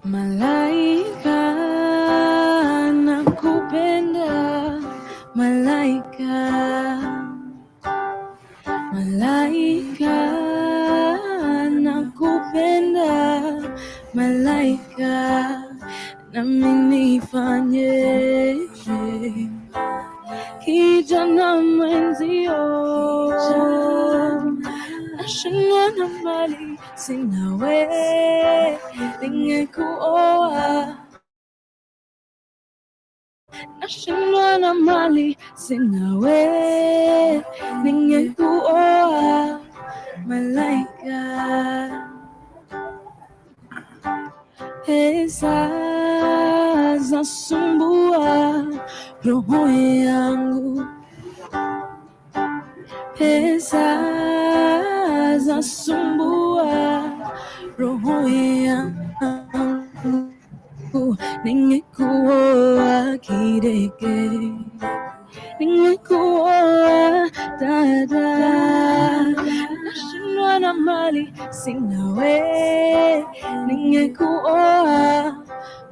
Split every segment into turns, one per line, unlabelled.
Malaika nakupenda, malaika, malaika nakupenda, malaika, nami nifanyeje kijana mwenzio, nashindwa na mali sina we, ningekuoa. Nashindwa na mali sina we, ningekuoa. Malaika, pesa zasumbua roho yangu, pesa zasumbua roho yangu, ningekuoa kidege, ningekuoa dada. Nashindwa na mali sina we, ningekuoa.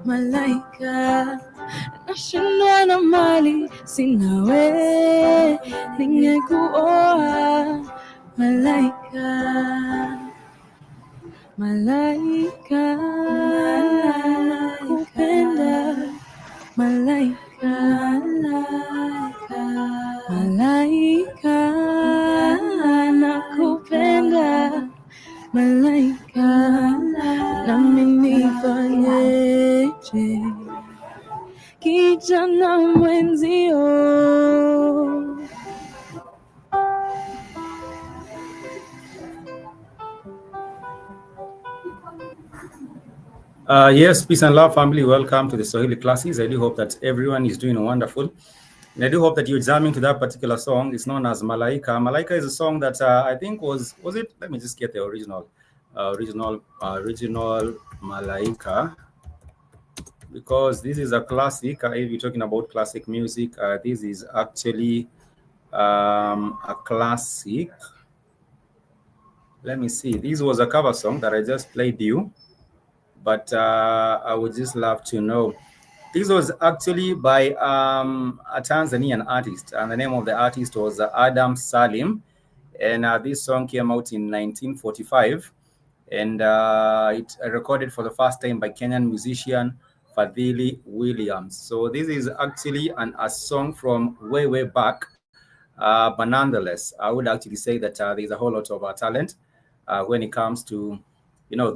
Malaika, nashindwa na mali sina we, ningekuoa. Malaika, malaika nakupenda, malaika, malaika nakupenda, malaika, nami nifanyeje kijana mwenzio.
Yes, peace and love, family. Welcome to the Swahili classes. I do hope that everyone is doing wonderful. And I do hope that you're jamming to that particular song. It's known as Malaika. Malaika is a song that I think was it? Let me just get the original Malaika, because this is a classic. If you're talking about classic music, this is actually a classic. Let me see. This was a cover song that I just played you, but I would just love to know. This was actually by a Tanzanian artist, and the name of the artist was Adam Salim, and this song came out in 1945, and it recorded for the first time by Kenyan musician Fadhili Williams. So this is actually a song from way back, but nonetheless, I would actually say that there's a whole lot of talent when it comes to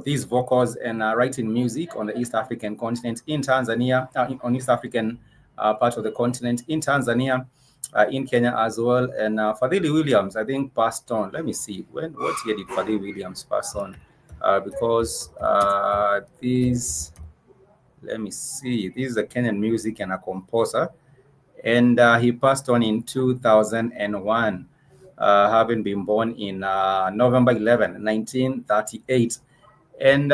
these vocals and writing music on the East African continent, in Tanzania, on East African part of the continent, in Tanzania, in Kenya as well. And Fadhili Williams, I think, passed on. Let me see, what year did Fadhili Williams pass on? Because let me see, this is a Kenyan music and a composer, and he passed on in 2001, having been born in November 11, 1938. And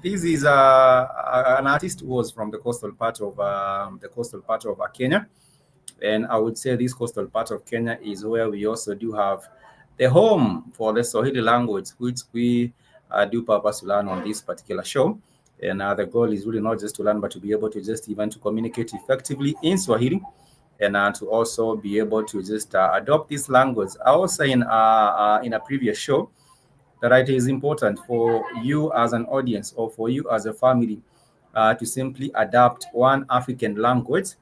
this is an artist who was from the coastal part of Kenya, and I would say this coastal part of Kenya is where we also do have the home for the Swahili language, which we do purpose to learn on this particular show. And the goal is really not just to learn, but to be able to just even to communicate effectively in Swahili, and to also be able to just adopt this language. I was saying in a previous show that it is important for you as an audience or for you as a family to simply adapt one African language.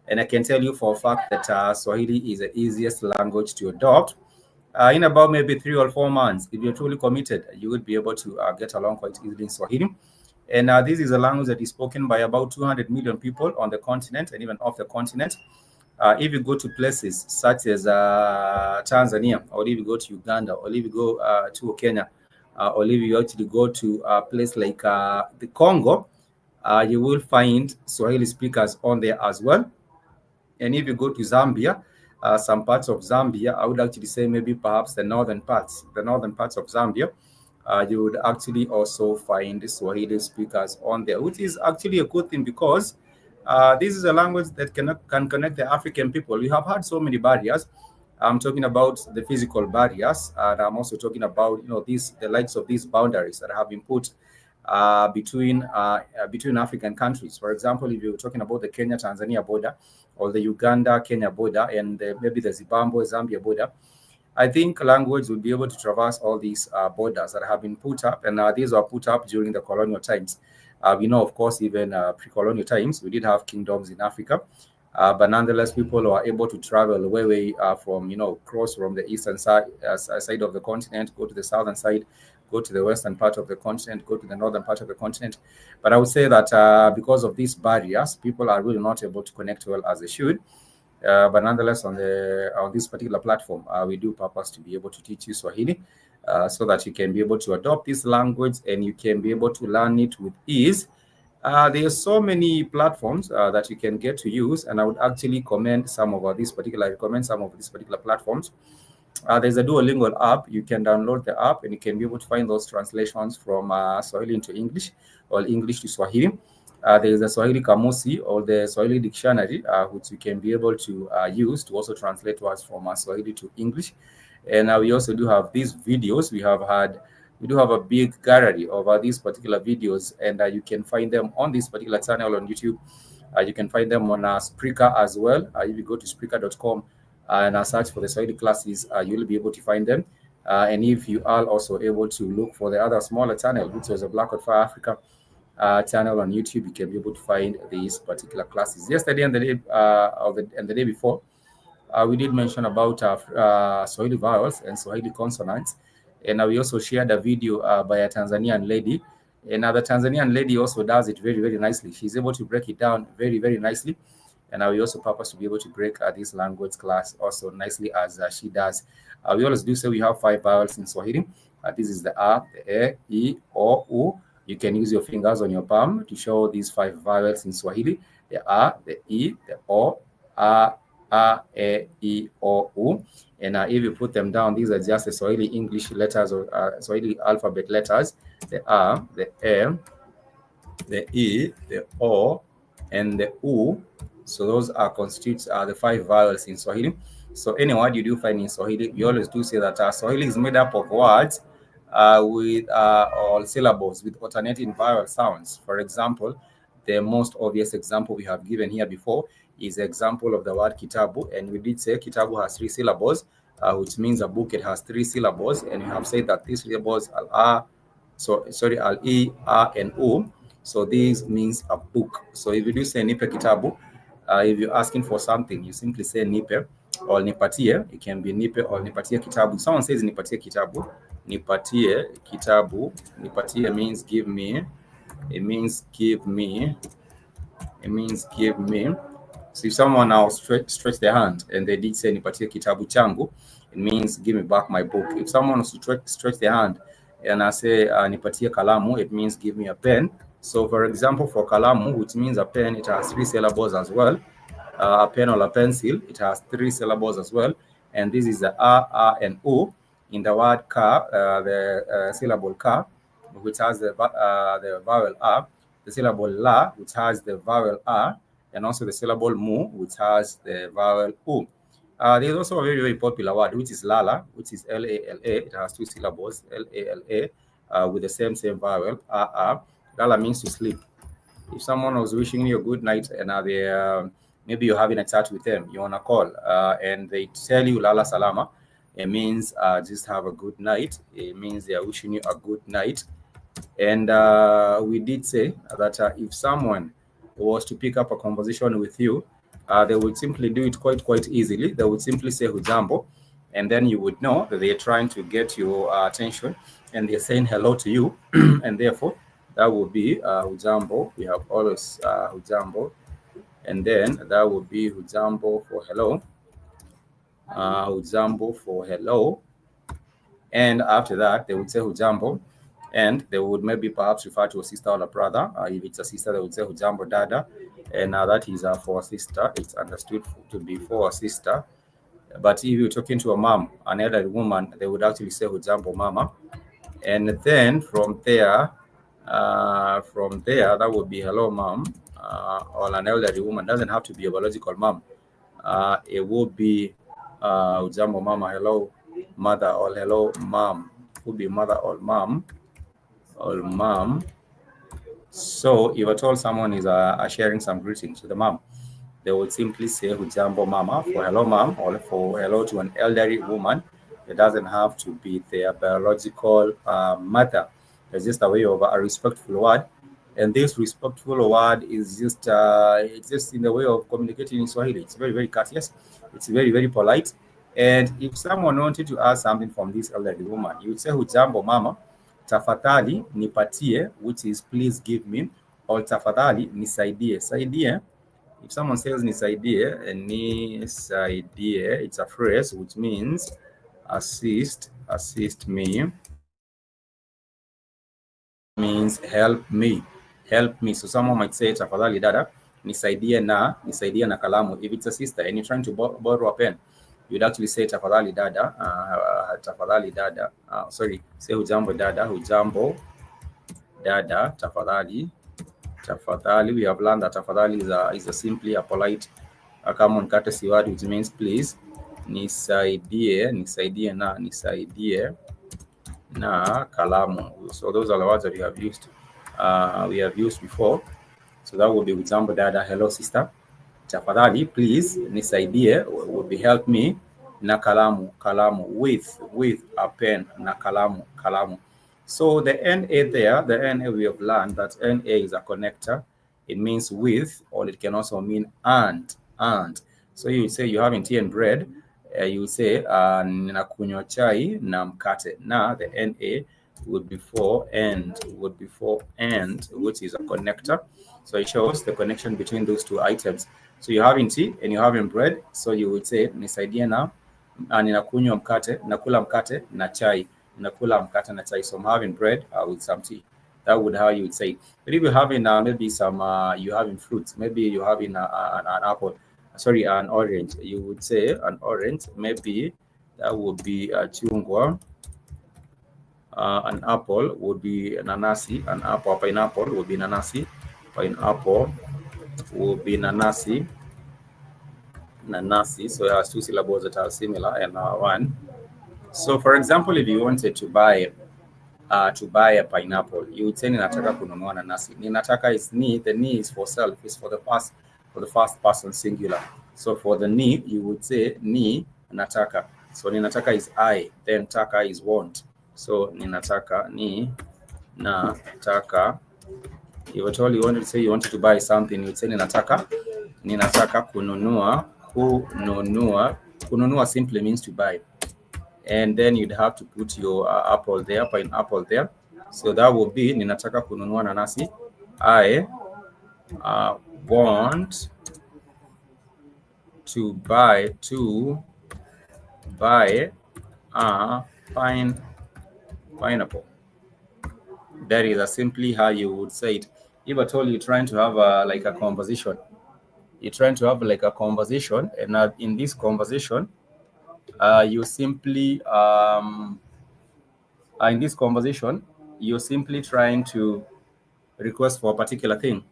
And I can tell you for a fact that Swahili is the easiest language to adopt. In about maybe 3 or 4 months, if you're truly committed, you would be able to get along quite easily in Swahili. And this is a language that is spoken by about 200 million people on the continent and even off the continent. If you go to places such as Tanzania, or if you go to Uganda, or if you go to Kenya, or if you actually go to a place like the Congo, you will find Swahili speakers on there as well. And if you go to Zambia, some parts of Zambia, I would actually say maybe perhaps the northern parts of Zambia, you would actually also find Swahili speakers on there, which is actually a good thing, because this is a language that can connect the African people. We have had so many barriers. I'm talking about the physical barriers, and I'm also talking about the likes of these boundaries that have been put between African countries. For example, if you're talking about the Kenya-Tanzania border, or the Uganda-Kenya border, and maybe the Zimbabwe-Zambia border, I think language will be able to traverse all these borders that have been put up, and these were put up during the colonial times. We know, of course, even pre-colonial times, we did have kingdoms in Africa, but nonetheless, people were able to travel way from, cross from the eastern side of the continent, go to the southern side, go to the western part of the continent, go to the northern part of the continent. But I would say that because of these barriers, people are really not able to connect well as they should. But nonetheless, on this particular platform, we do purpose to be able to teach you Swahili, so that you can be able to adopt this language and you can be able to learn it with ease. There are so many platforms that you can get to use, and I would actually recommend some of these particular platforms. There's a Duolingo app. You can download the app and you can be able to find those translations from Swahili into English or English to Swahili. There is a Swahili Kamusi or the Swahili Dictionary, which you can be able to use to also translate words from Swahili to English. And we also do have these videos. We do have a big gallery of these particular videos, and you can find them on this particular channel on YouTube. You can find them on Spreaker as well. If you go to Spreaker.com and search for the Swahili classes, you'll be able to find them. And if you are also able to look for the other smaller channel, which was a Black Hot Fire Africa channel on YouTube, you can be able to find these particular classes. Yesterday and the day before, we did mention about Swahili vowels and Swahili consonants, and we also shared a video by a Tanzanian lady. And the Tanzanian lady also does it very nicely. She's able to break it down very nicely. And we also purpose to be able to break this language class also nicely as she does. We always do say we have 5 vowels in Swahili. This is the A, the E, I, O, U. You can use your fingers on your palm to show these 5 vowels in Swahili: the A, the E, the O, A, E, O, U. And if you put them down, these are just the Swahili English letters or Swahili alphabet letters: the A, the E, the E, the O, and the U. So those constitutes the 5 vowels in Swahili. So any word you do find in Swahili, we always do say that Swahili is made up of words with all syllables with alternating vowel sounds. For example, the most obvious example we have given here before is the example of the word kitabu, and we did say kitabu has 3 syllables, which means a book. It has 3 syllables, and we have said that these syllables are al e, a, and u. So this means a book. So if you do say nipe kitabu, if you're asking for something, you simply say nipe or nipatie. It can be nipe or nipatie kitabu. Someone says nipatie kitabu, nipatie kitabu. Nipatie means give me. It means give me. It means give me. So if someone now stretch their hand and they did say nipatie kitabu changu, it means give me back my book. If someone was to stretch their hand and I say nipatie kalamu, it means give me a pen. So for example, for kalamu, which means a pen, it has 3 syllables as well. A pen or a pencil, it has 3 syllables as well. And this is the a, and u. In the word ka, the syllable ka, which has the vowel a, the syllable la, which has the vowel a, and also the syllable mu, which has the vowel u. There's also a very popular word, which is lala, which is L-A-L-A. It has 2 syllables, L-A-L-A, with the same vowel, a. Lala means to sleep. If someone was wishing you a good night and maybe you're having a chat with them, you're on a call, and they tell you lala salama, it means just have a good night. It means they are wishing you a good night. And we did say that if someone was to pick up a conversation with you, they would simply do it quite easily. They would simply say hujambo, and then you would know that they're trying to get your attention and they're saying hello to you, and therefore that would be hujambo. We have always hujambo, and then that would be hujambo for hello. Hujambo for hello, and after that they would say hujambo, and they would maybe perhaps refer to a sister or a brother. If it's a sister, they would say hujambo dada, and that is for a sister. It's understood to be for a sister. But if you're talking to a mom, an elderly woman, they would actually say hujambo mama. And then from there, that would be hello mom, or an elderly woman. Doesn't have to be a biological mom. It would be hujambo mama, hello mother, or hello mom. Would be mother or mom, or mom. So if at all someone is sharing some greetings to the mom, they would simply say hujambo mama for hello mom, or for hello to an elderly woman. It doesn't have to be their biological mother. It's just a way of a respectful word. And this respectful word is just it's just in the way of communicating in Swahili. It's very, very courteous. It's very, very polite. And if someone wanted to ask something from this elderly woman, you would say hujambo mama, tafadhali nipatie, which is please give me, or tafadhali nisaidie. Saidie, if someone says nisaidie, it's a phrase which means assist me, means help me. So someone might say tafadhali dada, nisaidie na kalamu. If it's a sister and you're trying to borrow a pen, you'd actually say tafadhali dada, say hujambo dada, tafadhali. We have learned that tafadhali is a simply a polite, a common courtesy word which means please. Nisaidie na kalamu. So those are the words that we have used before. So that would be example dada, hello sister. Tafadhali, please nisaidie would be help me, na kalamu with a pen, na kalamu. So the NA we have learned that NA is a connector. It means with, or it can also mean and. So you say you're having tea and bread, you say ninakunywa chai na mkate. Now the NA would be for and, which is a connector. So it shows the connection between those two items. So you're having tea and you're having bread. So you would say nisaidie na ninakunywa mkate, nakula mkate na chai. Nakula mkate na chai. So I'm having bread with some tea. That would how you would say. But if you're having maybe some, you're having fruits, maybe you're having an apple, an orange, you would say an orange, maybe that would be a chungwa. An apple would be nanasi, pineapple would be nanasi, pineapple would be nanasi. So it has two syllables that are similar and one. So for example, if you wanted to buy a pineapple, you would say ninataka kununua nanasi. Ninataka is ni, the ni is for self, is for the first person singular. So for the ni, you would say ni nataka. So ninataka is I, then taka is want. So ninataka, ni nataka. If at all you wanted to say you wanted to buy something, you would say ninataka kununua. Kununua simply means to buy. And then you'd have to put your pineapple there. So that would be ninataka kununua nanasi. I want to buy a pineapple. That is simply how you would say it. If at all you're trying to have a conversation, and in this conversation, you're simply trying to request for a particular thing,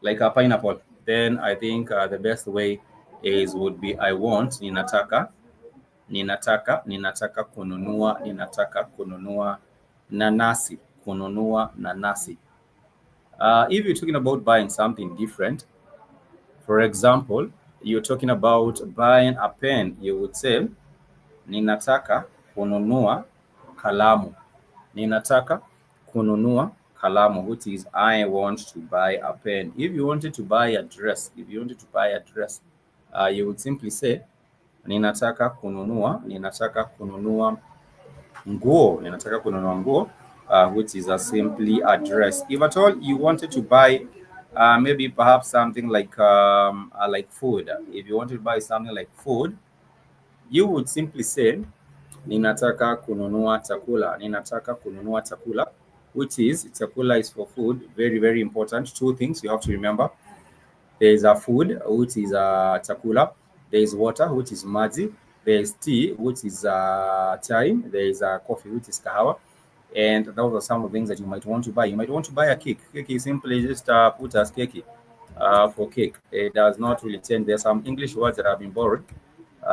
like a pineapple. Then I think the best way would be I want, ninataka kununua nanasi. If you're talking about buying something different, for example, you're talking about buying a pen, you would say ninataka kununua kalamu. Which is I want to buy a pen. If you wanted to buy a dress, you would simply say ninataka kununua nguo, which is simply a dress. If at all you wanted to buy maybe perhaps something like food, if you wanted to buy something like food, you would simply say ninataka kununua chakula, which is chakula is for food. Very, very important. Two things you have to remember. There is a food, which is chakula. There is water, which is maji. There is tea, which is chai. There is coffee, which is kahawa. And those are some of the things that you might want to buy. You might want to buy a cake. Cake is simply just put as cake for cake. It does not really change. There are some English words that have been borrowed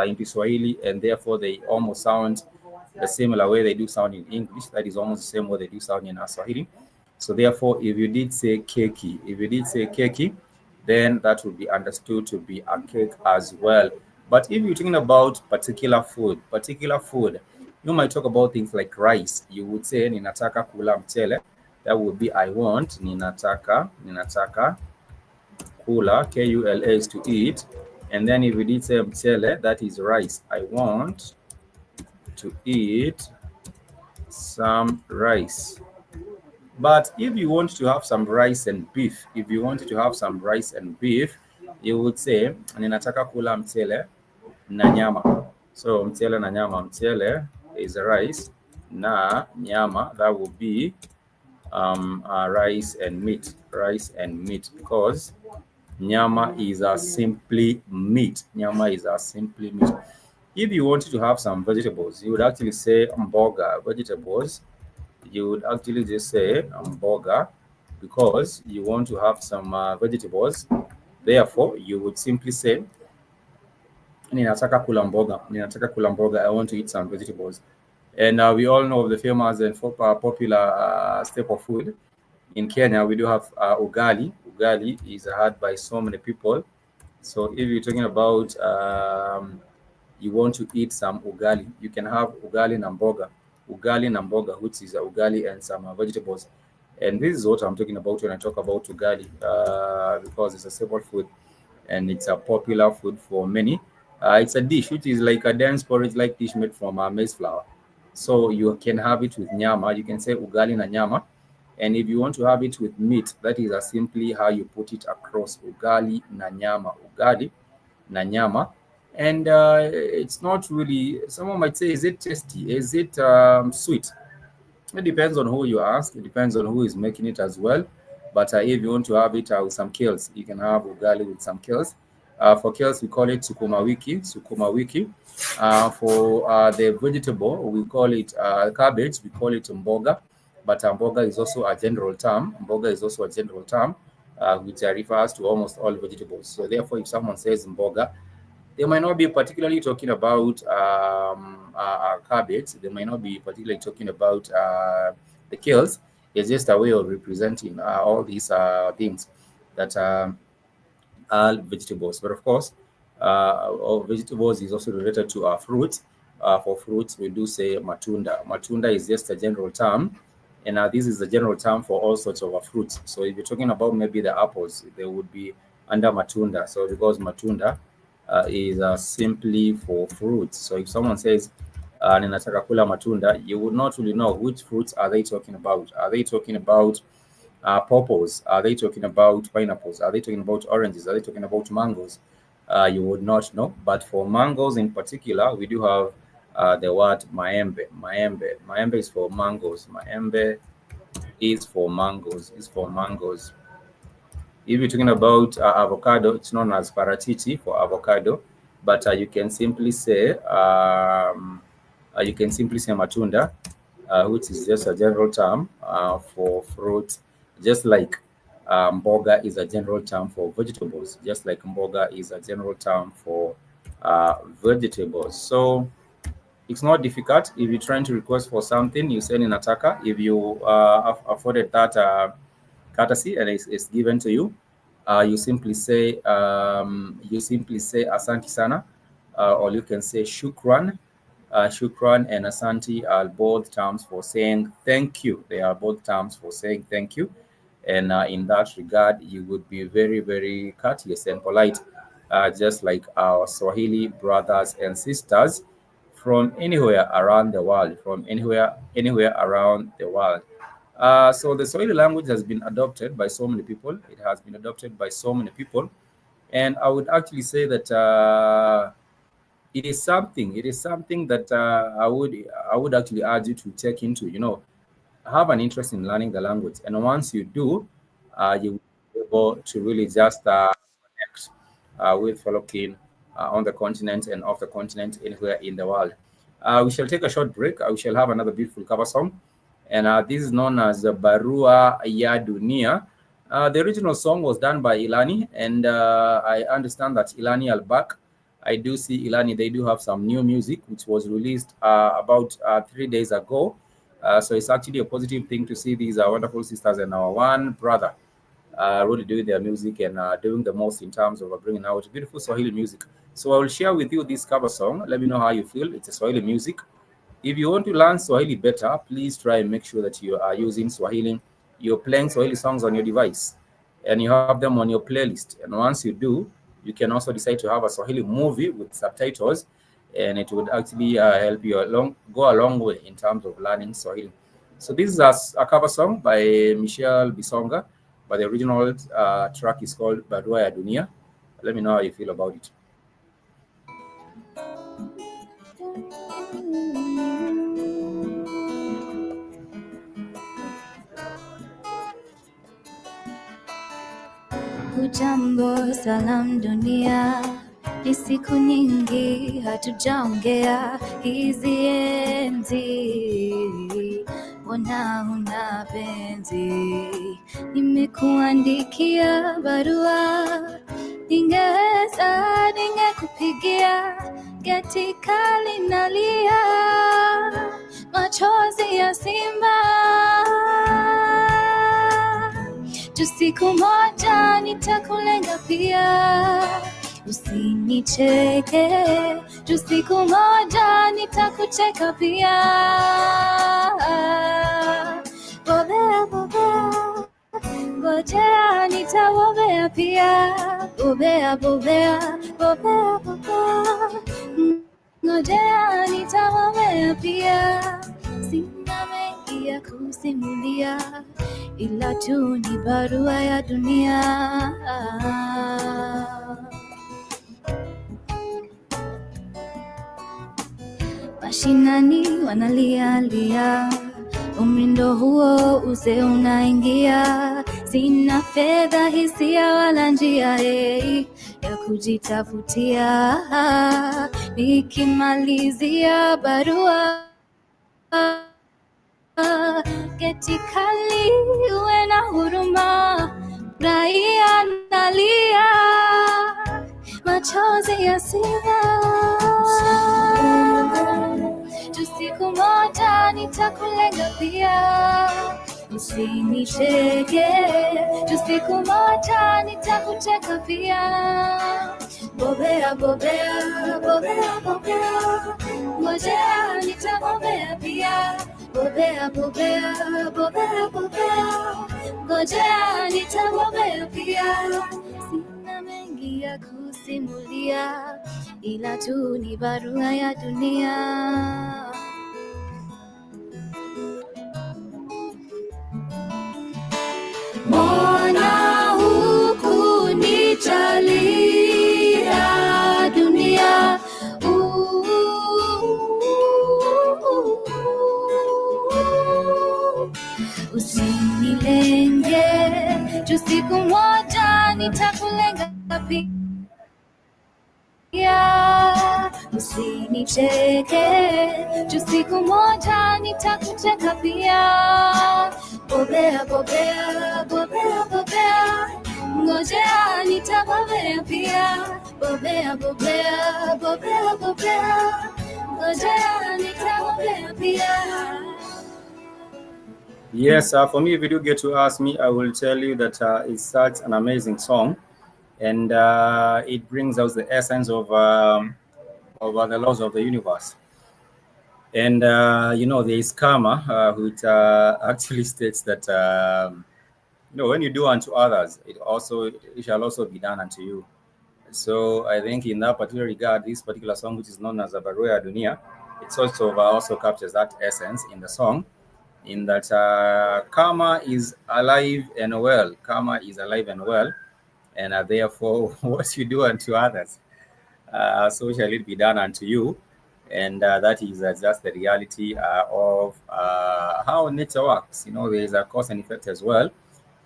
into Swahili, and therefore they almost sound the similar way they do sound in English. That is almost the same way they do sound in Swahili. So therefore, if you did say keki, then that would be understood to be a cake as well. But if you're talking about particular food, you might talk about things like rice. You would say ninataka kula mchele. That would be I want, ninataka kula, K-U-L-A is to eat. And then if we did say mchele, that is rice. I want to eat some rice. But if you want to have some rice and beef, you would say ninataka kula mchele na nyama. So mchele na nyama, mchele is rice, na nyama, that would be rice and meat, because nyama is simply meat. If you wanted to have some vegetables, you would actually say mboga, vegetables. You would actually just say mboga because you want to have some vegetables. Therefore, you would simply say ninataka kula mboga, I want to eat some vegetables. And we all know of the famous and popular staple food. In Kenya, we do have ugali. Ugali is had by so many people. So if you're talking about you want to eat some ugali, you can have ugali na mboga. Which is ugali and some vegetables. And this is what I'm talking about when I talk about ugali, because it's a staple food and it's a popular food for many. It's a dish which is like a dense porridge-like dish made from maize flour. So you can have it with nyama. You can say ugali na nyama. And if you want to have it with meat, that is simply how you put it across: ugali na nyama, ugali na nyama. And it's not really, someone might say, is it tasty? Is it sweet? It depends on who you ask. It depends on who is making it as well. But if you want to have it with some kales, you can have ugali with some kales. For kales, we call it sukuma wiki. For the vegetable, we call it cabbage. We call it mboga. But mboga is also a general term. Which refers to almost all vegetables. So therefore, if someone says mboga, they might not be particularly talking about cabbage. They might not be particularly talking about the kales. It's just a way of representing all these things that are vegetables. But of course, all vegetables is also related to our fruits. For fruits, we do say matunda. Matunda is just a general term, and this is a general term for all sorts of fruits. So if you're talking about maybe the apples, they would be under matunda. So because matunda is simply for fruits. So if someone says ninataka kula matunda, you would not really know which fruits are they talking about. Are they talking about purples? Are they talking about pineapples? Are they talking about oranges? Are they talking about mangoes? You would not know. But for mangoes in particular, we do have the word maembe. Maembe is for mangoes. Maembe is for mangoes. If you're talking about avocado, it's known as parachichi for avocado, but you can simply say matunda, which is just a general term for fruits, just like mboga is a general term for vegetables, So it's not difficult. If you're trying to request for something, you send in Ataka. If you afforded that courtesy and it's given to you, you simply say asante sana, or you can say shukran. Shukran and asante are both terms for saying thank you. They are both terms for saying thank you. And in that regard, you would be very, very courteous and polite, just like our Swahili brothers and sisters from anywhere around the world, around the world. So the Swahili language has been adopted by so many people. And I would actually say that it is something. That I would actually urge you to check into. Have an interest in learning the language, and once you do, you will be able to really just connect with fellow kin on the continent and off the continent, anywhere in the world. We shall take a short break. We shall have another beautiful cover song, and this is known as Barua Ya Dunia. The original song was done by Ilani, and I understand that Ilani Albak. I do see Ilani, they do have some new music which was released about 3 days ago. So it's actually a positive thing to see these wonderful sisters and our one brother really doing their music and doing the most in terms of bringing out beautiful Swahili music. So I will share with you this cover song. Let me know how you feel. It's a Swahili music. If you want to learn Swahili better, please try and make sure that you are using Swahili. You're playing Swahili songs on your device and you have them on your playlist. And once you do, you can also decide to have a Swahili movie with subtitles, and it would actually help you go a long way in terms of learning Swahili. So this is a cover song by Michelle Bisonga, but the original track is called Barua ya Dunia. Let me know how you feel about it.
Hujambo, salam dunia, ni siku nyingi hatujaongea, hizi enzi mbona huna penzi? Nimekuandikia barua, ningekupigia, geti kali nalia, machozi ya simba. Tu siku moja nitakulenga pia, usinicheke. Tu siku moja nitakucheka pia. Bobea, bobea, ngojea nitabobea pia. Bobea, bobea, bobea, bobea, ngojea nitabobea pia. Sina mengi ya kusimulia, ila tu ni barua ya dunia. Mashinani wanalia, umri ndo huo, uzee unaingia. Sina fedha, hisia wala njia ya kujitafutia. Nikimalizia barua, geti kali, uwe na huruma, raia nalia, machozi ya simba. Tu siku moja nitakulenga pia, usinicheke. Tu siku moja nitakucheka pia. Bobea, bobea, bobea, bobea, ngojea nitabobea pia. Bobea, bobea, bobea, bobea, ngojea nitabobea pia. Sina mengi ya kusimulia, ila tu ni barua ya dunia. Mbona hukunijalia dunia? Usinilenge, tu siku moja nitakulenga pia. Usinicheke, tu siku moja nitakucheka pia. Bobea, bobea, bobea, bobea, ngojea nitabobea pia. Bobea, bobea, bobea, bobea, ngojea nitabobea pia.
Yes, for me, if you do get to ask me, I will tell you that it's such an amazing song, and it brings out the essence of the laws of the universe. And there is karma, which actually states that when you do unto others, it shall also be done unto you. So I think in that particular regard, this particular song, which is known as Barua Dunia, it also captures that essence in the song, in that karma is alive and well. Karma is alive and well, and therefore, what you do unto others, so shall it be done unto you. And that is just the reality of how nature works. There is a cause and effect as well.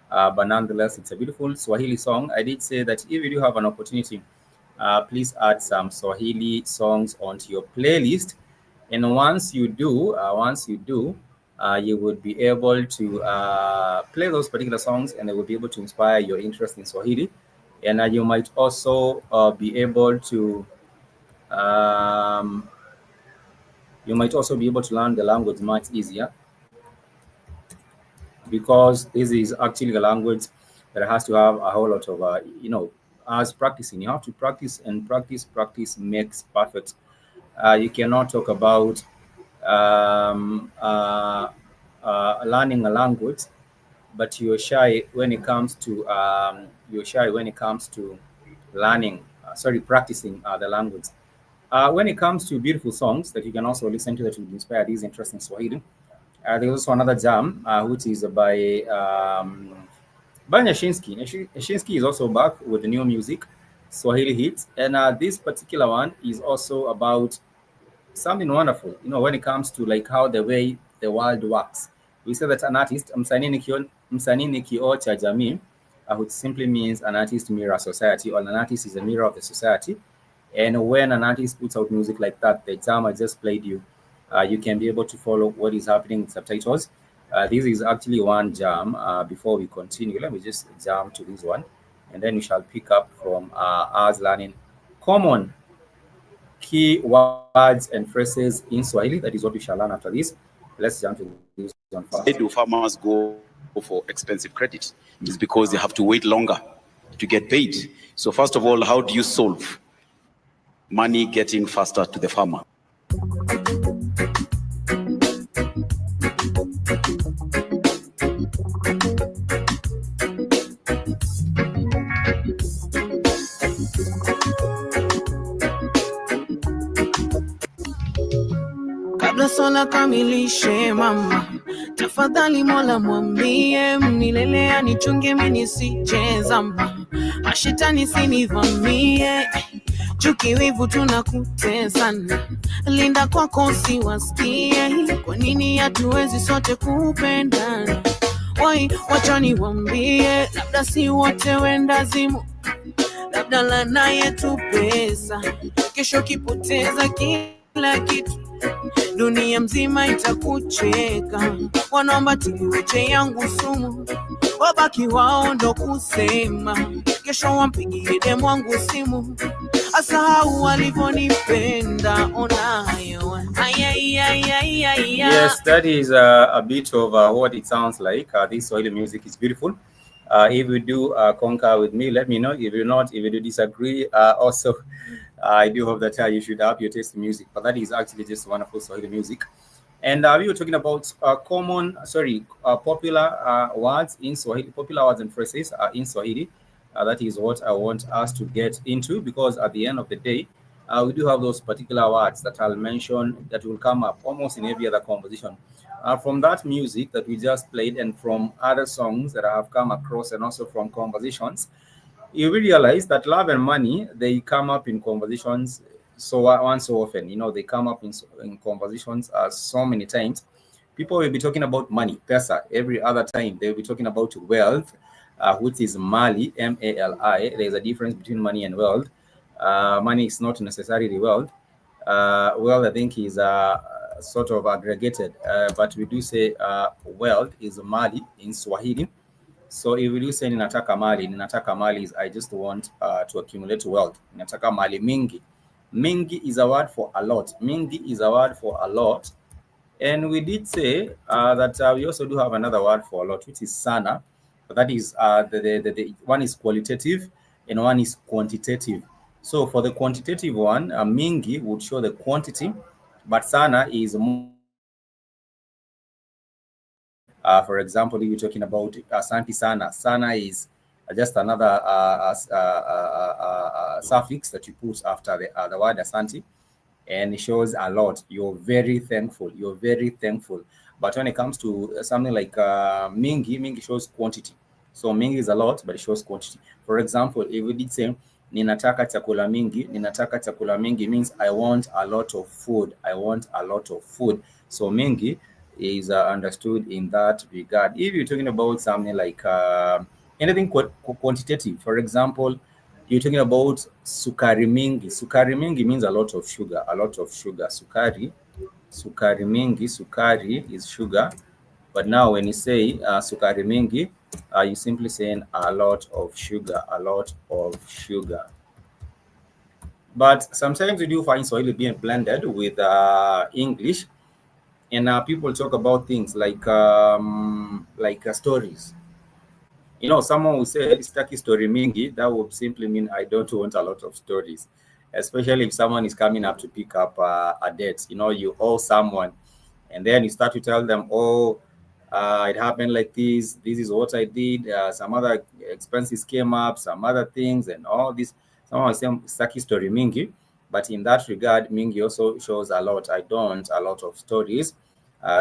But nonetheless, it's a beautiful Swahili song. I did say that if you do have an opportunity, please add some Swahili songs onto your playlist. And once you do, you would be able to play those particular songs, and they will be able to inspire your interest in Swahili. And you might also be able to learn the language much easier because this is actually a language that has to have a whole lot of, as practicing. You have to practice, and practice makes perfect. You cannot talk about um, uh, learning a language, but you're shy when it comes to learning, practicing the language. When it comes to beautiful songs that you can also listen to that will inspire these interesting Swahili, there's also another jam, which is by Nyashinsky. Nyashinsky is also back with the new music, Swahili hits, and this particular one is also about something wonderful. When it comes to like how the way the world works, we say that an artist, msanii ni kioo cha jamii, which simply means an artist mirror society, or an artist is a mirror of the society. And when an artist puts out music like that, the exam I just played you, you can be able to follow what is happening with subtitles. This is actually one jam. Before we continue, let me just jam to this one, and then we shall pick up from us learning common key words and phrases in Swahili. That is what we shall learn after this. Let's jump to this one first.
Why do farmers go for expensive credit? It's because they have to wait longer to get paid. So first of all, how do you solve money getting faster to the farmer?
Kabla sala kamilishe mama, tafadhali Mola mwambie, mnilelea nichunge mimi nisijezama, mashetani sinivamie, chuki wivu tunakutesana, linda kwako usiwasikie, kwa nini hatuwezi sote kupendana? Wai wacha niwaambie, labda si wote wendazimu, labda lana yetu pesa, kesho kipoteza kila kitu, dunia mzima itakucheka. Wanaomba tiliweche yangu sumu, wabaki wao ndo kusema, kesho wampigie demu wangu simu, asahau walivyonipenda. Onayo
Yes, that is a bit of what it sounds like. This Swahili music is beautiful. If you do concur with me, let me know. If you not, if you do disagree, also, I do hope that you should have your taste in music. But that is actually just wonderful Swahili music. And we were talking about popular words in Swahili, popular words and phrases in Swahili. That is what I want us to get into, because at the end of the day, we do have those particular words that I'll mention that will come up almost in every other conversation. From that music that we just played, and from other songs that I have come across, and also from conversations, you will realize that love and money, they come up in conversations so often. They come up in conversations so many times. People will be talking about money, pesa. Every other time they will be talking about wealth, which is mali, M-A-L-I. There's a difference between money and wealth. Money is not necessarily wealth. Wealth, I think, is sort of aggregated, but we do say wealth is mali in Swahili. So if we do say ninataka mali is I just want to accumulate wealth. Ninataka mali mingi. Mingi is a word for a lot. Mingi is a word for a lot. And we did say that we also do have another word for a lot, which is sana. That is the one is qualitative and one is quantitative. So for the quantitative one, mingi would show the quantity, but sana is more for example, if you're talking about Asante Sana, Sana is just another suffix that you put after the word Asante, and it shows a lot. You're very thankful. You're very thankful. But when it comes to something like Mingi shows quantity. So Mingi is a lot, but it shows quantity. For example, if we did say ninataka chakula mingi means I want a lot of food. I want a lot of food. So Mingi is understood in that regard. If you're talking about something like anything quantitative, for example, you're talking about sukari mingi. Sukari mingi means a lot of sugar, a lot of sugar. Sukari mingi, sukari is sugar. But now when you say sukari mingi, you simply saying a lot of sugar, a lot of sugar. But sometimes we do find Swahili being blended with English. And people talk about things like stories. Someone will say "Sitaki story mingi." That would simply mean I don't want a lot of stories, especially if someone is coming up to pick up a debt. You owe someone, and then you start to tell them, "Oh, it happened like this. This is what I did. Some other expenses came up, some other things, and all this." Someone will say "Sitaki story mingi," but in that regard, mingi also shows a lot. I don't a lot of stories.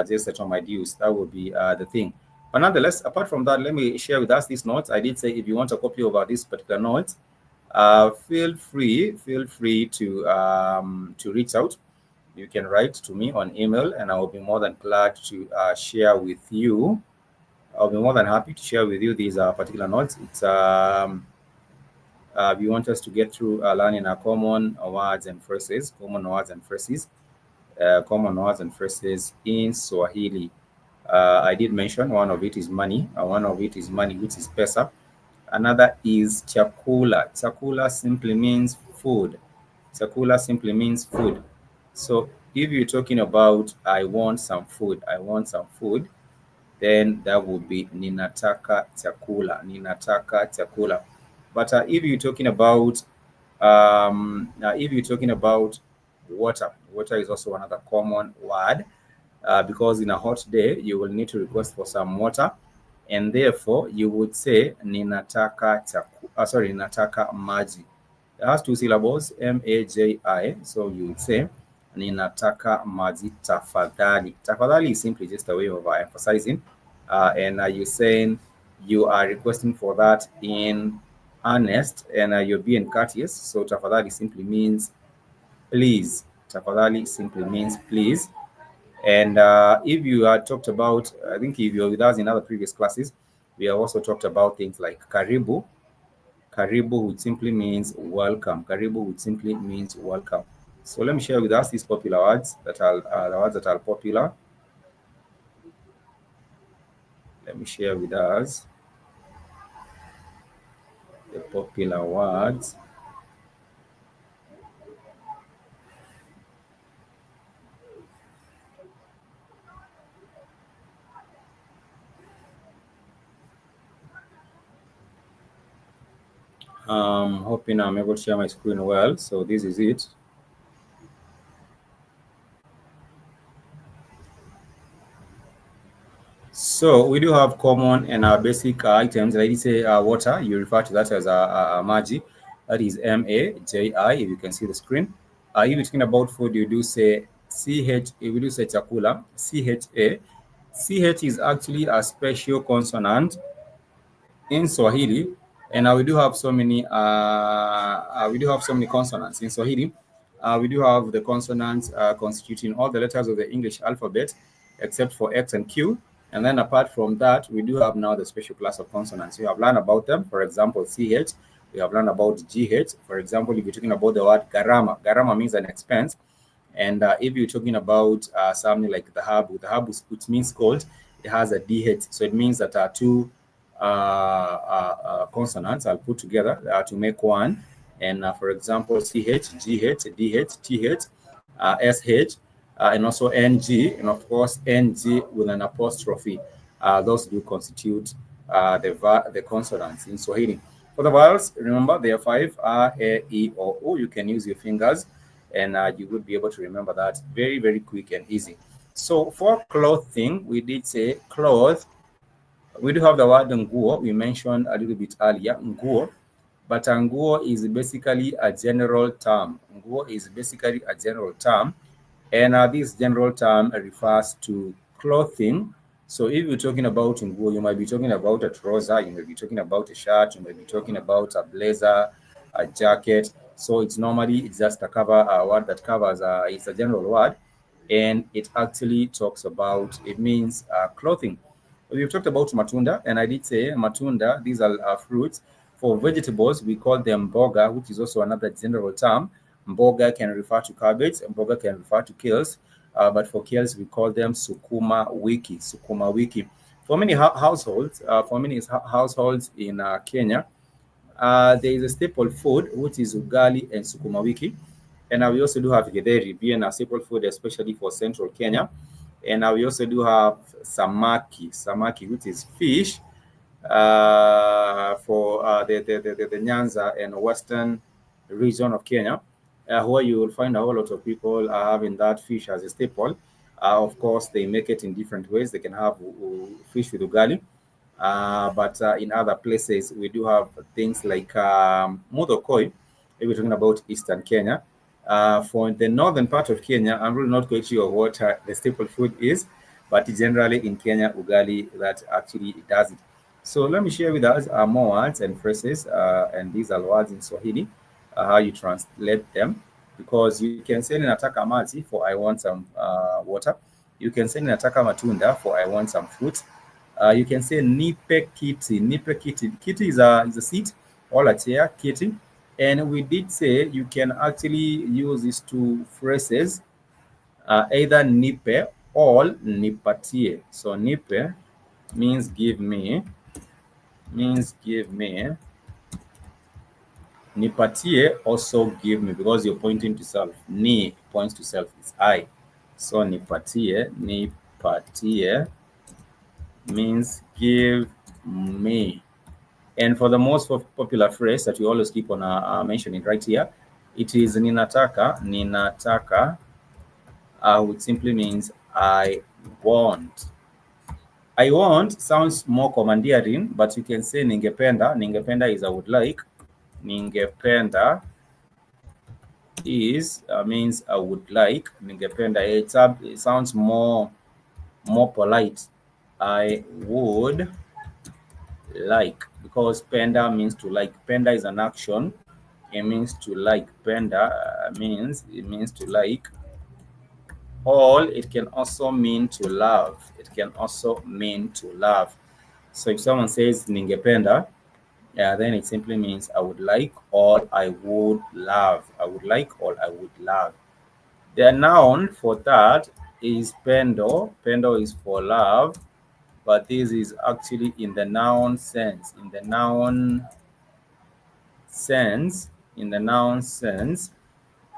Just set on my dues. That would be the thing. But nonetheless, apart from that, let me share with us these notes. I did say if you want a copy of this particular note, feel free to reach out. You can write to me on email, and I will be more than glad to share with you. I'll be more than happy to share with you these particular notes. It's we want us to get through learning our common words and phrases in Swahili. I did mention one of it is money. One of it is money, which is pesa. Another is chakula. Chakula simply means food. Chakula simply means food. So if you're talking about I want some food, then that would be ninataka chakula. Ninataka chakula. But if you're talking about water, water is also another common word, because in a hot day you will need to request for some water, and therefore you would say ninataka maji. It has two syllables, maji. So you would say ninataka maji tafadhali. Tafadhali is simply just a way of emphasizing, and you're saying you are requesting for that in earnest, and you're being courteous. So tafadhali simply means please. Tafadhali simply means please. And if you had talked about, I think if you're with us in other previous classes, we have also talked about things like karibu. Karibu, which simply means welcome. Karibu, which simply means welcome. So let me share with us these popular words that are the words that are popular. Let me share with us the popular words. Hoping I'm able to share my screen well. So this is it. So we do have common and basic items. Like you say water, you refer to that as a maji. That is M-A-J-I, if you can see the screen. If you're talking about food, you do say C-H, we do say chakula, C-H-A. C-H is actually a special consonant in Swahili, and we do have so many consonants in Swahili. We do have the consonants constituting all the letters of the English alphabet, except for X and Q. And then apart from that, we do have now the special class of consonants. We have learned about them. For example, CH. We have learned about GH. For example, if you're talking about the word garama, garama means an expense. And if you're talking about something like the hub, which means gold, it has a DH. So it means that two consonants are put together to make one. And for example, CH, GH, DH, TH, SH, and also NG, and of course NG with an apostrophe. Those do constitute the consonants in Swahili. For the vowels, remember there are 5: A, E, O, U. You can use your fingers, and you would be able to remember that very, very quick and easy. So for clothing, we did say cloth. We do have the word nguo. We mentioned a little bit earlier, nguo. But nguo is basically a general term. Nguo is basically a general term. And this general term refers to clothing. So if you're talking about nguo, you might be talking about a trouser, you might be talking about a shirt, you might be talking about a blazer, a jacket. So it's just a word that covers, it's a general word. And it actually it means clothing. We've talked about matunda, and I did say matunda, these are fruits. For vegetables, we call them mboga, which is also another general term. Mboga can refer to cabbage, mboga can refer to kales, but for kales, we call them sukuma wiki, sukuma wiki. For many households in Kenya, there is a staple food, which is ugali and sukuma wiki. And we also do have githeri being a staple food, especially for central Kenya. And we also do have samaki, which is fish, for the Nyanza and western region of Kenya, where you will find a whole lot of people having that fish as a staple. Of course, they make it in different ways. They can have fish with ugali, but in other places, we do have things like mudokoi, if we're talking about Eastern Kenya. For the northern part of Kenya, I'm really not quite sure what the staple food is, but generally in Kenya, ugali that actually does it. So let me share with us more words and phrases, and these are words in Swahili, how you translate them, because you can say ninataka maji for I want some water. You can say ninataka matunda for I want some fruit. You can say nipe kiti. Nipe kiti. Kiti is a seat or a chair, kiti. And we did say you can actually use these two phrases, either nipe or nipatie. So nipe means give me, Nipatie also give me, because you're pointing to self. Ni points to self, it's I. So nipatie means give me. And for the most popular phrase that we always keep on mentioning right here, it is ninataka, which simply means I want. I want sounds more commandeering, but you can say ningependa. Ningependa is I would like. Ningependa is means I would like. Ningependa, it sounds more polite. I would like, because penda means to like. Penda is an action. It means to like. Penda means to like. Or it can also mean to love. It can also mean to love. So if someone says ningependa, then it simply means I would like or I would love. I would like or I would love. The noun for that is pendo. Pendo is for love, but this is actually in the noun sense. In the noun sense.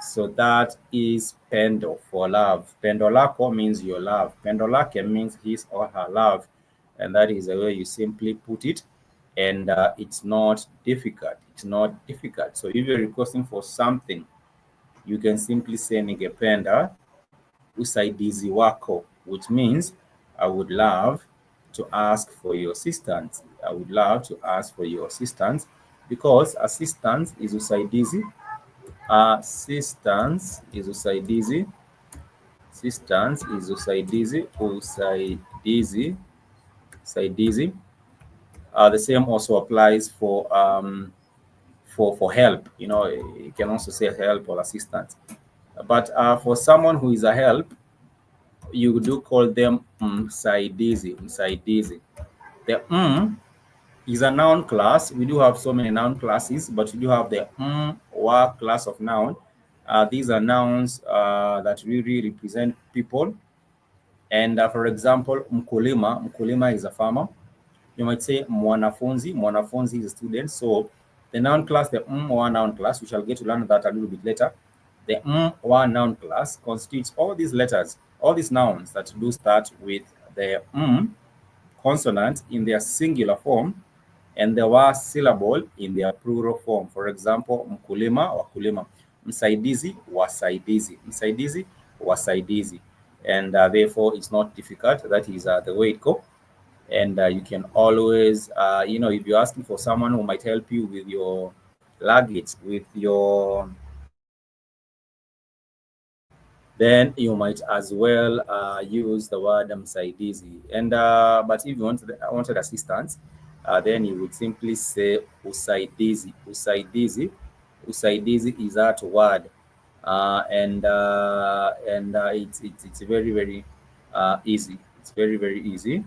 So that is pendo, for love. Pendo lako means your love. Pendo lake means his or her love. And that is the way you simply put it. And it's not difficult. It's not difficult. So if you're requesting for something, you can simply say ningependa usaidizi wako, which means I would love to ask for your assistance. I would love to ask for your assistance, because assistance is usaidizi. Assistance is usaidizi. Assistance is usaidizi. Usaidizi. The same also applies for help. You know, you can also say help or assistance. But for someone who is a help, you do call them msaidizi. The is a noun class. We do have so many noun classes, but we do have the wa class of noun. These are nouns that really represent people. And for example, mkulima is a farmer. You might say mwanafunzi is a student. So the noun class, the wa noun class, we shall get to learn that a little bit later. The wa noun class constitutes all these letters, all these nouns that do start with the consonant in their singular form and the wa syllable in their plural form. For example, mkulima, wakulima. Msaidizi, wasaidizi. Msaidizi, wasaidizi. And therefore, it's not difficult. That is the way it goes. And you can always, if you're asking for someone who might help you with your luggage, with your, then you might as well use the word msaidizi. And but if you wanted assistance, then you would simply say usaidizi. Usaidizi is that word, and it's very, very easy. It's very, very easy.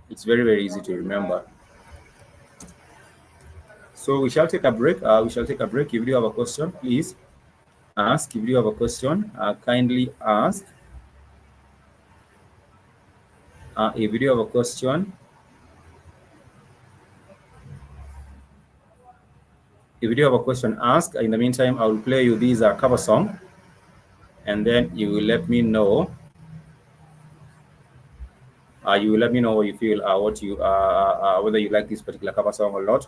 It's very, very easy to remember. So we shall take a break. If you have a question, please ask. If you have a question, kindly ask. If you have a question, If you do have a question, ask. In the meantime, I will play you these cover song, and then you will let me know. You will let me know what you feel, whether you like this particular cover song or not.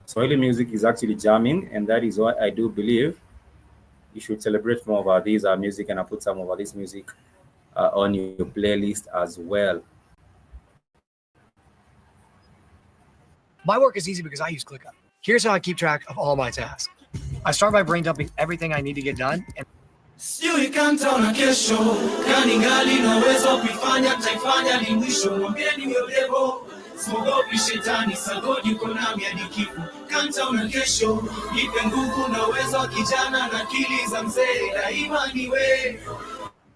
Swahili music is actually jamming, and that is why I do believe you should celebrate more of these music, and I put some of this music on your playlist as well.
My work is easy because I use ClickUp. Here's how I keep track of all my tasks. I start by brain dumping everything I need to get done.
Sijui kantaona kesho, kani ngali na uwezo kuifanya, taifanya ni mwisho. Mwambieni huyo devo, simogopi shetani, sagodi uko nami hadi kifo. Kantaona kesho, nipe nguvu na uwezo wa kijana na akili za mzee. Daima niwe,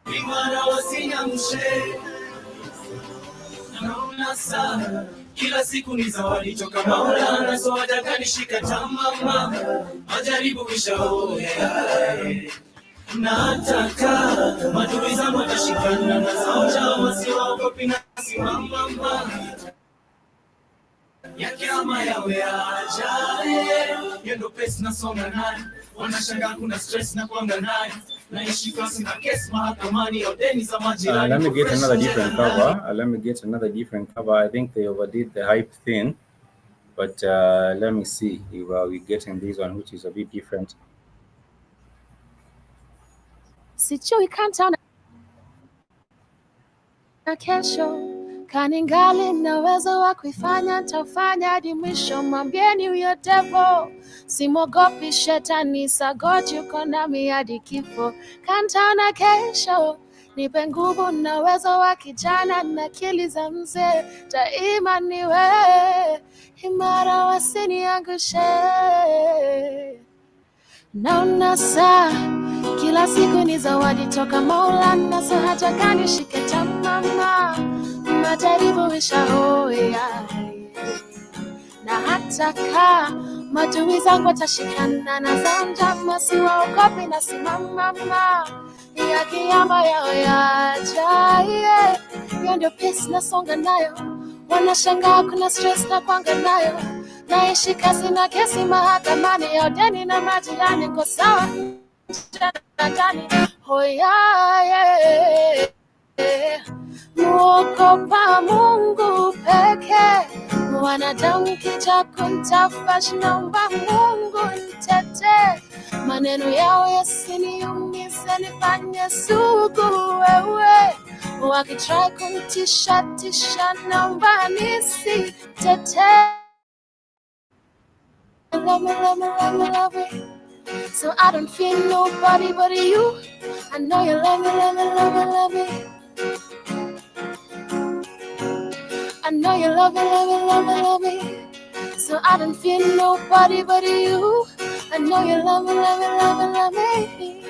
ni mwana wasinyangushe. Naona sana, kila siku ni zawadi toka Maulana. So wataka nishika tamama, majaribu kisha nataka madui zangu watashikana na sauja, wasiwaogopi na simama ya kiama yawe ajaye. Yendo pesi nasonga naye, wanashangaa kuna stress na kuanga naye. Naishi kasi na kesi mahakamani, odeni za majirani.
Let me get another different cover. I think they overdid the hype thing, but let me see if we're getting this one, which is a bit different.
Sijui kantaona kesho, kaningali na uwezo wa kuifanya, nitafanya hadi mwisho. Mwambieni huyo devo, simogopi shetani, sagoti uko nami hadi kifo. Kantaona kesho, nipe nguvu na uwezo wa kijana na akili za mzee. Daima niwe imara, wasiniangushe. Naona saa, kila siku ni zawadi toka Maulana. So hataka nishike tamama, majaribu ishaoya. Na hataka madui zangu watashikana na za njama, siwaogopi na simama ya kiama yao yajaye. Hiyo ndio pesi nasonga nayo, wanashangaa kuna stress na kuanga nayo. Naishi kasi na kesi mahakamani, odeni na majirani, kwa sawa ndani. Hoya muogopa Mungu peke, wanadamu kija kuntafash, naomba Mungu nitete. Maneno yao yasiniumize, nifanye sugu wewe. Wakitry kuntisha, naomba nisitete. Love me, so I don't feel nobody but you. I know you love me. I know you love me, so I don't feel nobody but you. I know you love me.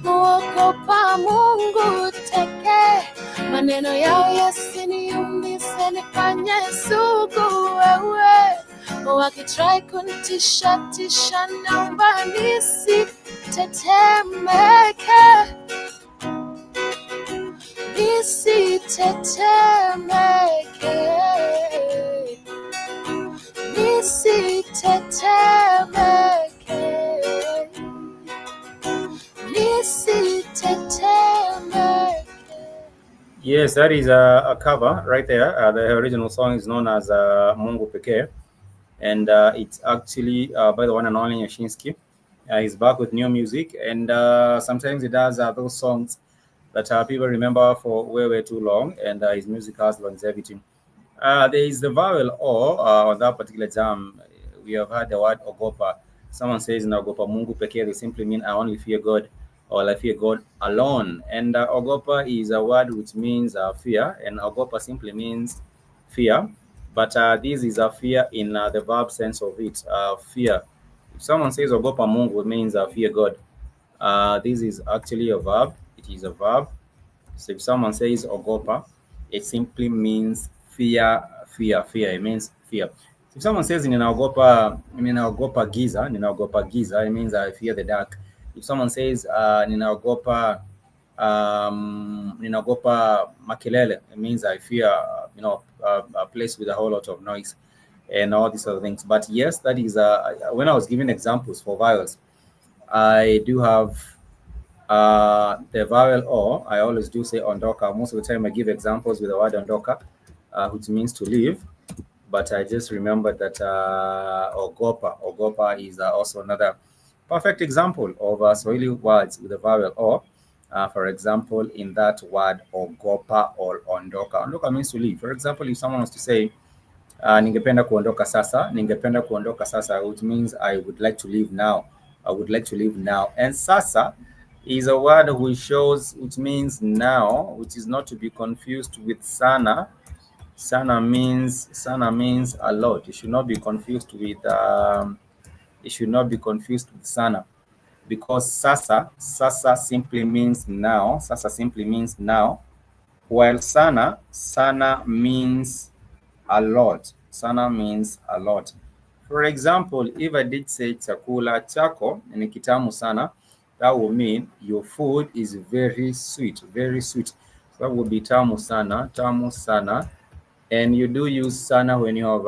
Muogopa Mungu teke, maneno yao yasiniumize, nifanye sugu wewe. Wakitry kuntisha, naomba nisitetemeke.
Yes, that is a cover right there. The original song is known as Mungu Pekee, and it's actually by the one and only Yashinsky. He's back with new music, and sometimes he does those songs that people remember for way too long, and his music has longevity. There is the vowel O on that particular jam. We have heard the word Ogopa. Someone says Nagopa Mungu Pekee, they simply mean I only fear God, or I fear God alone. And Ogopa is a word which means fear, and Ogopa simply means fear. But this is a fear in the verb sense of it, fear. If someone says Ogopa Mungu, it means fear God. This is actually a verb. It is a verb. So if someone says Ogopa, it simply means fear. It means fear. If someone says ninaogopa giza, it means I fear the dark. If someone says ninaogopa makelele, it means I fear a place with a whole lot of noise. and all these other things. But yes, that is when I was giving examples for vowels, I do have the vowel O. I always do say ondoka. Most of the time I give examples with the word ondoka, which means to leave. But I just remembered that ogopa is also another perfect example of Swahili words with the vowel O. For example, in that word ogopa or ondoka. Ondoka means to leave. For example, if someone wants to say ningependa kuondoka sasa, ningependa kuondoka sasa, which means I would like to leave now. I would like to leave now. And sasa is a word which means now, which is not to be confused with sana. Sana means a lot. It should not be confused with sana, because sasa simply means now. Sasa simply means now, while sana means a lot. Sana means a lot. For example, if I did say chakula chako ni kitamu sana, that would mean your food is very sweet, very sweet. So that would be tamu sana. And you do use sana when you have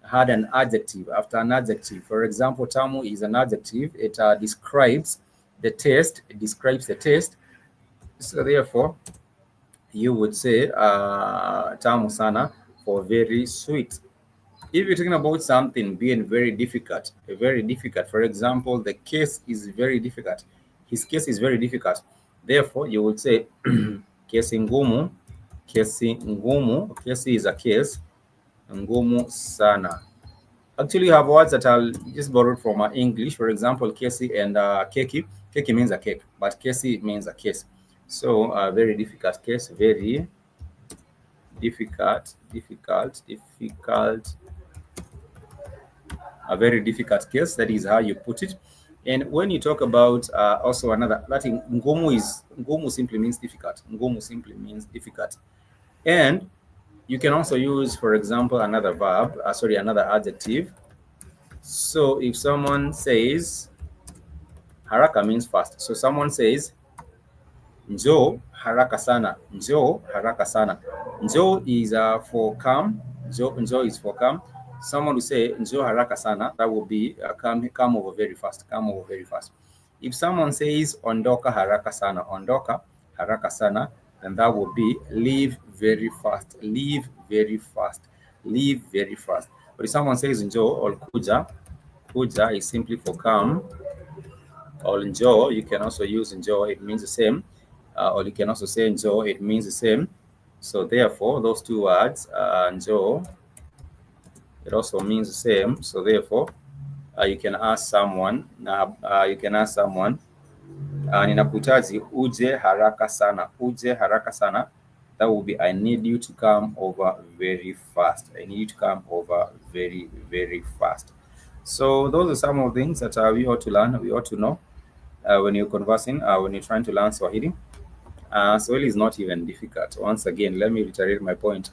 had an adjective after an adjective. For example, tamu is an adjective. It describes the taste. It describes the taste. So therefore, you would say tamu sana for very sweet. If you're talking about something being very difficult, for example, the case is very difficult. His case is very difficult. Therefore, you would say kesi ngumu. Kesi ngumu. Kesi is a case. Ngumu sana. Actually, you have words that are just borrowed from English. For example, kesi and keki. Keki means a cake, but kesi means a case. So, very difficult case. Very difficult. A very difficult case. That is how you put it. And when you talk about also another, that in ngumu simply means difficult. Ngumu simply means difficult. And you can also use, for example, another verb, another adjective. So if someone says, haraka means fast. So someone says, njoo haraka sana. Njoo haraka sana. Njoo is for come. Njoo is for come. Someone will say, njoo haraka sana. That will be come over very fast. Come over very fast. If someone says, ondoka haraka sana. Ondoka haraka sana, then that will be leave very fast. Leave very fast. Leave very fast. But if someone says njoo or kuja, kuja is simply for come. Or njoo, you can also use njoo, it means the same. Or you can also say njoo, it means the same. So therefore, those two words, njoo, it also means the same. So therefore, you can ask someone, ninakuhitaji uje haraka sana. Uje haraka sana. That will be, I need you to come over very fast. I need you to come over very, very fast. So those are some of the things that we ought to learn, we ought to know when you're conversing, when you're trying to learn Swahili. Swahili is not even difficult. Once again, let me reiterate my point.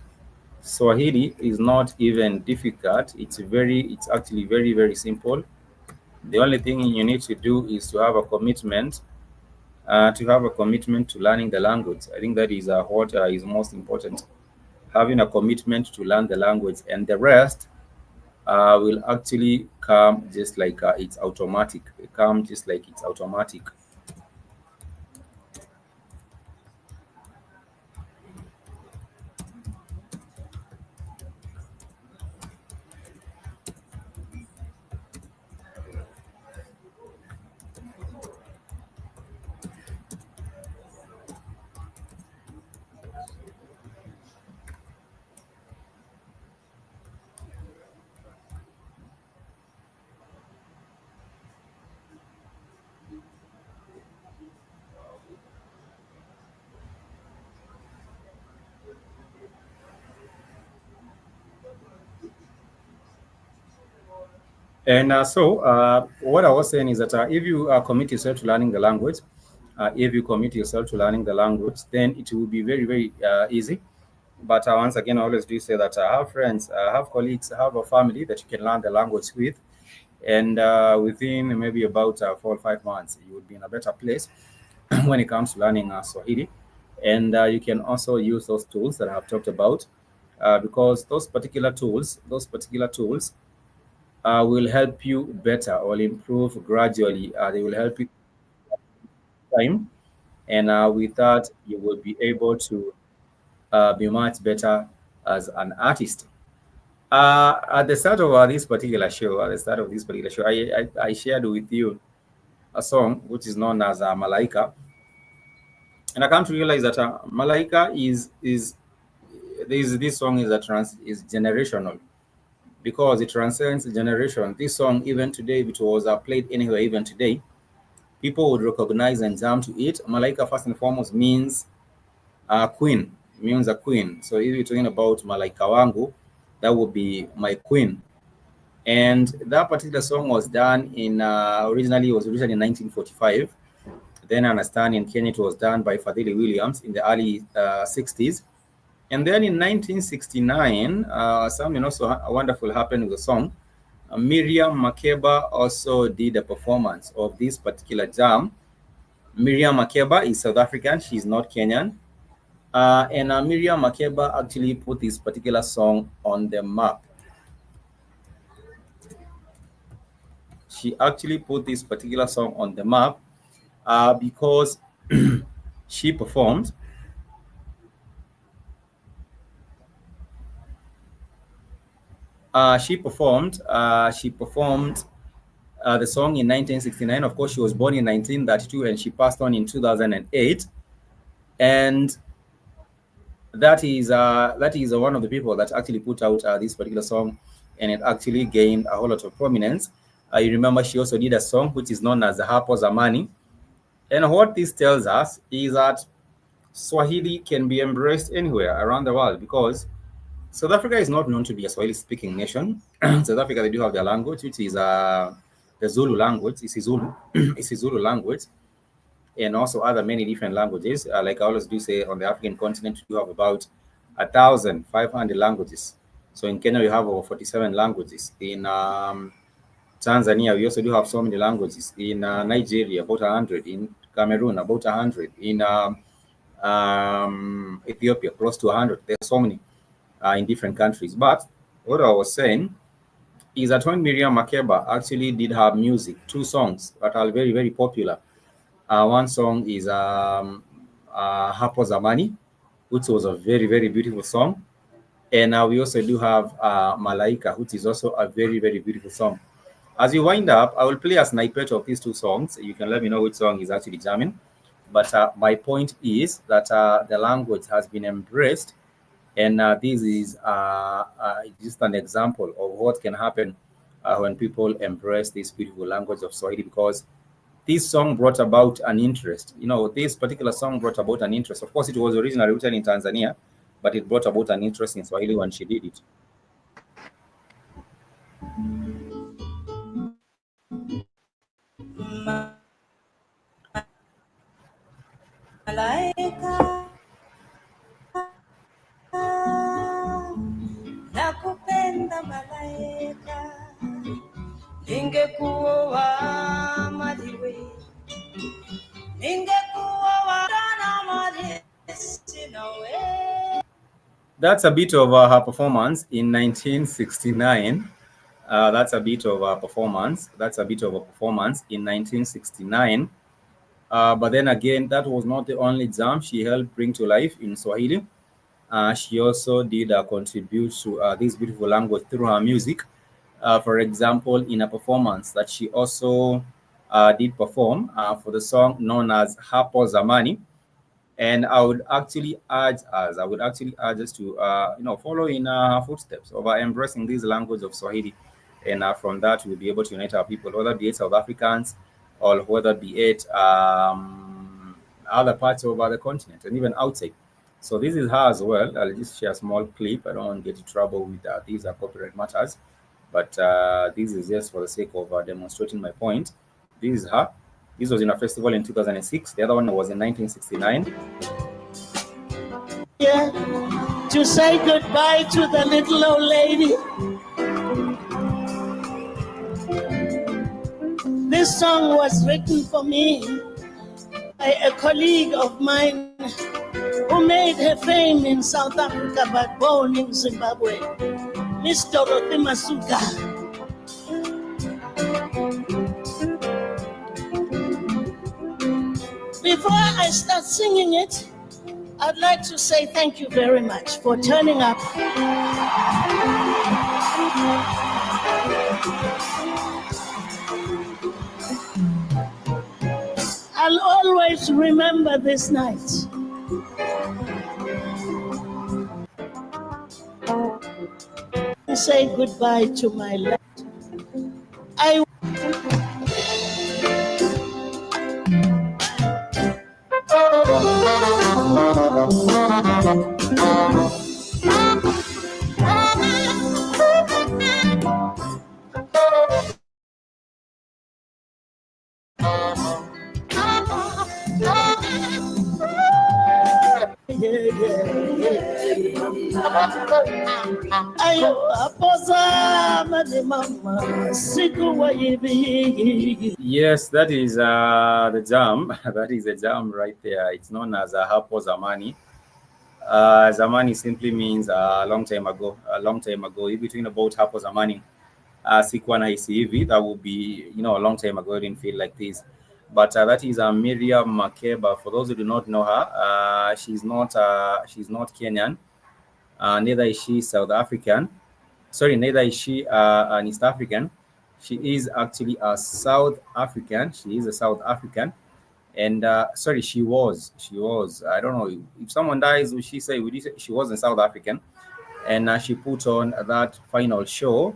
Swahili is not even difficult. It's actually very, very simple. The only thing you need to do is to have a commitment to learning the language. I think that is what is most important. Having a commitment to learn the language, and the rest will actually come just like it's automatic. And what I was saying is that if you commit yourself to learning the language, then it will be very, very easy. But once again, I always do say that I have friends, I have colleagues, I have a family that you can learn the language with. And within maybe about 4 or 5 months, you would be in a better place when it comes to learning Swahili. And you can also use those tools that I have talked about because those particular tools will help you better or improve gradually. They will help you time, and with that, you will be able to be much better as an artist. At the start of this particular show, I shared with you a song which is known as Malaika, and I come to realize that Malaika is this song is generational because it transcends generation. This song, even today, if it was played anywhere, even today, people would recognize and jump to it. Malaika, first and foremost, means queen, means a queen. So if you're talking about Malaika Wangu, that would be my queen. And that particular song was done in originally in 1945. Then I understand in Kenya it was done by Fadhili Williams in the early 60s. And then in 1969, something also wonderful happened with the song. Miriam Makeba also did a performance of this particular jam. Miriam Makeba is South African, she's not Kenyan. And Miriam Makeba actually put this particular song on the map. She actually put this particular song on the map because she performed the song in 1969. Of course, she was born in 1932 and she passed on in 2008. And that is one of the people that actually put out this particular song, and it actually gained a whole lot of prominence. You remember she also did a song which is known as the Hapo Zamani. And what this tells us is that Swahili can be embraced anywhere around the world, because South Africa is not known to be a Swahili-speaking nation. South Africa, they do have their language, which is the Zulu language. It's Zulu. It's Zulu language, and also other many different languages. Like I always do say, on the African continent, you have about 1,500 languages. So in Kenya, you have over 47 languages. In Tanzania, we also do have so many languages. In Nigeria, about 100. In Cameroon, about 100. In Ethiopia, close to 100. There are so many in different countries. But what I was saying is that when Miriam Makeba actually did her music, 2 songs that are very, very popular. One song is Hapo Zamani, which was a very, very beautiful song. And we also do have Malaika, which is also a very, very beautiful song. As you wind up, I will play a snippet of these 2 songs. You can let me know which song is actually jamming. But my point is that the language has been embraced. And this is just an example of what can happen when people embrace this beautiful language of Swahili, because this song brought about an interest. This particular song brought about an interest. Of course, it was originally written in Tanzania, but it brought about an interest in Swahili when she did it.
Malaika, nakupenda malaika, ningekuwa madiwe, ningekuwa na madesi nawe.
That's a bit of her performance in 1969. That's a bit of a performance in 1969. But then again, that was not the only jam she helped bring to life in Swahili. She also did contribute to this beautiful language through her music. For example, in a performance that she also did perform for the song known as Hapo Zamani. And I would actually urge us to follow in her footsteps of embracing this language of Swahili. And from that, we'll be able to unite our people, whether be it South Africans or whether be it other parts of the continent and even outside. So this is her as well. I'll just share a small clip. I don't want to get in trouble with these copyright matters, but this is just for the sake of demonstrating my point. This is her. This was in a festival in 2006. The other one was in 1969.
Yeah, to say goodbye to the little old lady. This song was written for me by a colleague of mine who made her fame in South Africa but born in Zimbabwe, Miss Dorothy Masuka. Before I start singing it, I'd like to say thank you very much for turning up. I'll always remember this night. Say goodbye to my left. I
Yes, that is the jam. That is a jam right there. It's known as Hapo Zamani. Zamani simply means a long time ago. A long time ago. If between about Hapo Zamani, sikuwa nahisi hivi, that would be, a long time ago. I didn't feel like this. But that is Miriam Makeba. For those who do not know her, she's not Kenyan. Neither is she South African. Sorry, neither is she an East African. She is actually a South African. She is a South African. And sorry, she was. I don't know if someone dies. Would she say? Would you say she was a South African? And she put on that final show.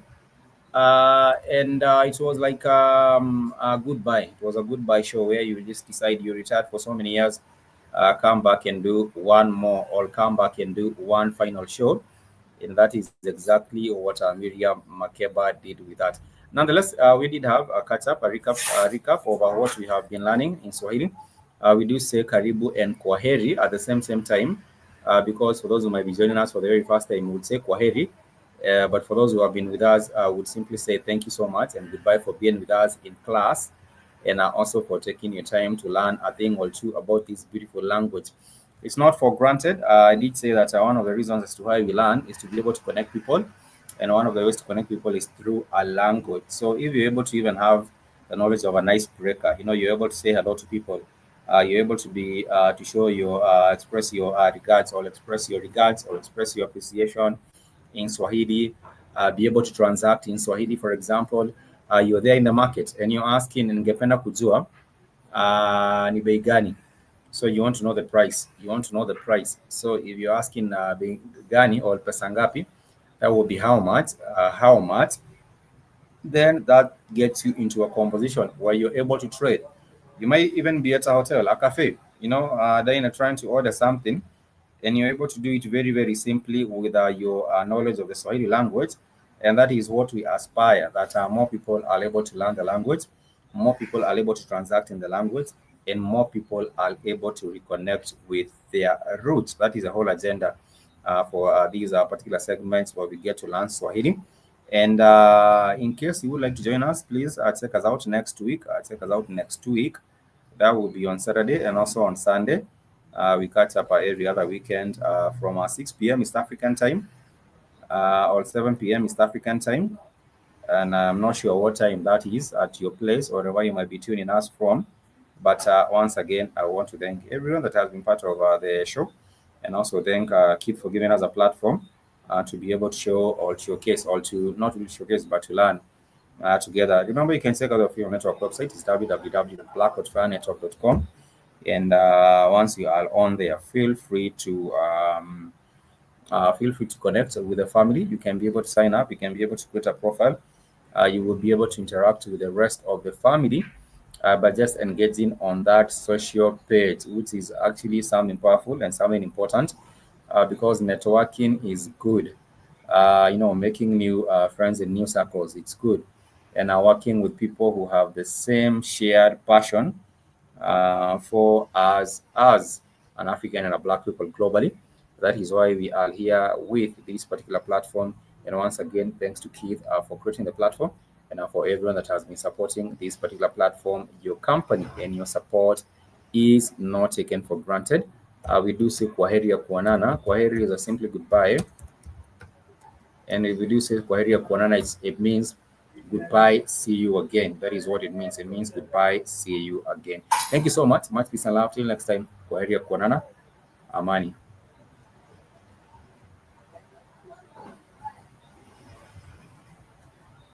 And it was like a goodbye. It was a goodbye show where you just decide you retired for so many years, come back and do one more, or come back and do one final show. And that is exactly what Miriam Makeba did with that. Nonetheless, we did have a catch-up, a recap over what we have been learning in Swahili. We do say karibu and kwaheri at the same time, because for those who might be joining us for the very first time, we would say kwaheri. But for those who have been with us, I would simply say thank you so much and goodbye for being with us in class, and also for taking your time to learn a thing or two about this beautiful language. It's not for granted. I did say that one of the reasons as to why we learn is to be able to connect people, and one of the ways to connect people is through a language. So if you're able to even have the knowledge of an icebreaker, you're able to say hello to people, you're able to be to show your express your regards, or express your appreciation in Swahili, be able to transact in Swahili. For example, you're there in the market and you're asking, ningependa kujua ni bei gani. So you want to know the price. So if you're asking bei gani or pesa ngapi, that will be how much. Then that gets you into a conversation where you're able to trade. You might even be at a hotel, a cafe, then you're trying to order something, and you're able to do it very, very simply with your knowledge of the Swahili language. And that is what we aspire, that more people are able to learn the language, more people are able to transact in the language, and more people are able to reconnect with their roots. That is the whole agenda for these particular segments where we get to learn Swahili. And in case you would like to join us, please check us out next week. That will be on Saturday and also on Sunday. We catch up every other weekend from 6 p.m. East African time or 7 p.m. East African time. And I'm not sure what time that is at your place or wherever you might be tuning us from. But once again, I want to thank everyone that has been part of the show, and also thank Keith for giving us a platform to be able to show or showcase, or to not really showcase, but to learn together. Remember, you can check out our network website. It's www.blackoutfirenetwork.com. And once you are on there, feel free to connect with the family. You can be able to sign up. You can be able to create a profile. You will be able to interact with the rest of the family by just engaging on that social page, which is actually something powerful and something important, because networking is good. Making new friends in new circles, it's good. And working with people who have the same shared passion for us as an African and a Black people globally. That is why we are here with this particular platform. And once again, thanks to Keith for creating the platform, and for everyone that has been supporting this particular platform. Your company and your support is not taken for granted. we do say kwaheri ya kuonana. Kwaheri is a simply goodbye. And if we do say kwaheri ya kuonana, it means goodbye, see you again. That is what it means. It means goodbye, see you again. Thank you so much. Much peace and love. Till next time. Kwaheri ya kuonana. Amani.